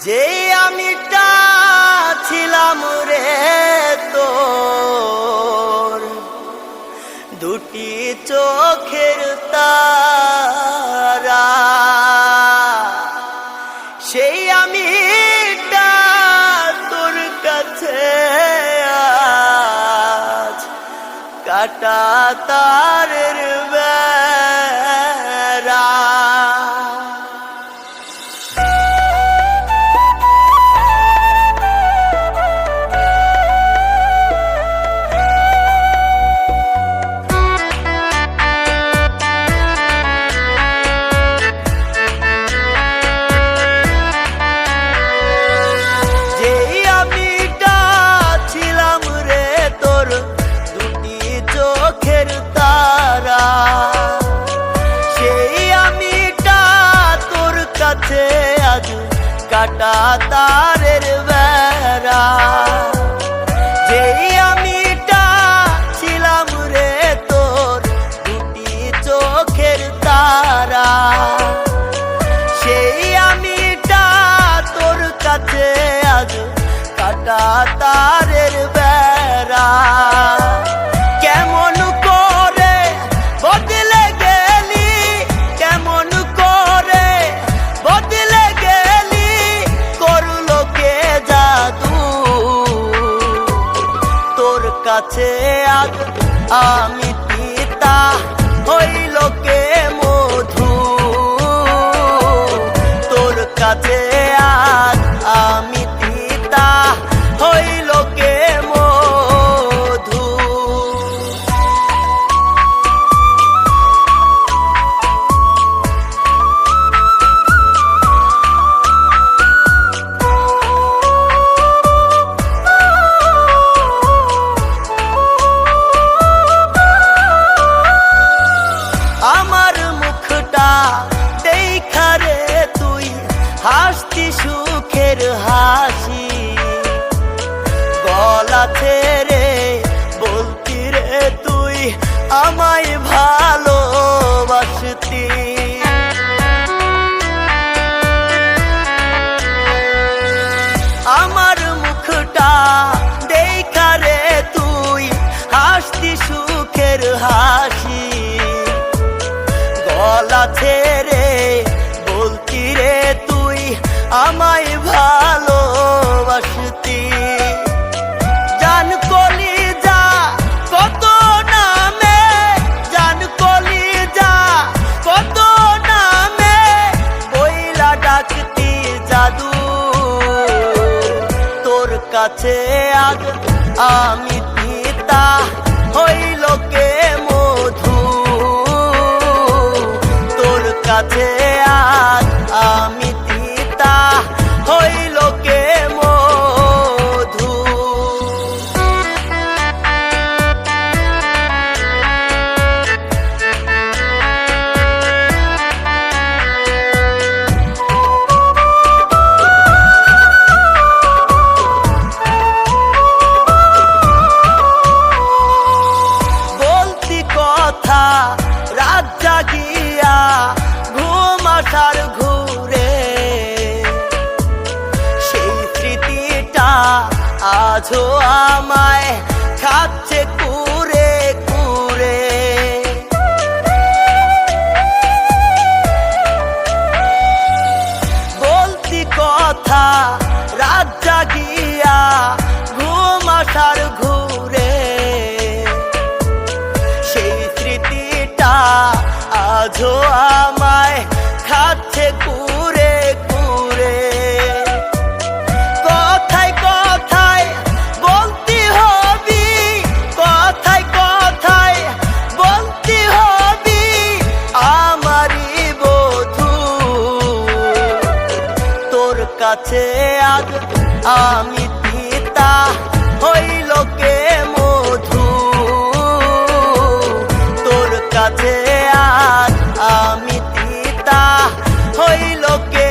যে আমিটা ছিলাম রে তোর দুটি চোখের তারা, সেই আমিটা তোর কাছে আজ কাটা তারের বেড়া। আজ কাটা তারের বেড়া, যেই আমিটা ছিলাম রে তোর দুটি চোখের তারা, সেই আমিটা তোর কাছে আজ কাটা তারের বেড়া। কেমন করে বদলে গেলি, কেমন করে বদলে গেলি, করলো কে জাদু তোর কাছে আজ আমি পিতা হইল কে মধু, তোর কাছে আজ আমি পিতা হইল কে মধু। আমার মুখটা দেখা রে তুই হাসতি সুখের হাসি, গলা ছেড়ে বলতি রে তুই আমায় ভালোবাসতি। আমার মুখটা দেখা রে তুই হাসতি সুখের হাসি, গলা ছেড়ে বলতি রে তুই আমায় ভালোবাসতি। জান কলিজা কত নামে, জান কলিজা কত নামে বইলা ডাকতি জাদু, তোর কাছে আজ আমি পিতা হইল কে মধু, তোর কাছে আজ আমি পিতা হইল কে মধু। বলতি কথা রাত জাগিয়া ঘুম আসার ঘুরে, সেই স্মৃতিটা আজও আমায় খাচ্ছে কুরে কুরে। বলতি কথা রাত জাগিয়া ঘুম আসার ঘুরে, সেই স্মৃতিটা আজও আমায় খাচ্ছে কুরে কুরে। কথায় কথায় বলতি হবি, কথায় কথায় বলতি হবি আমারই বধূ, তোর কাছে আজ আমি পিতা হইল কে মধু, তোর কাছে আজ আমি পিতা হইল কে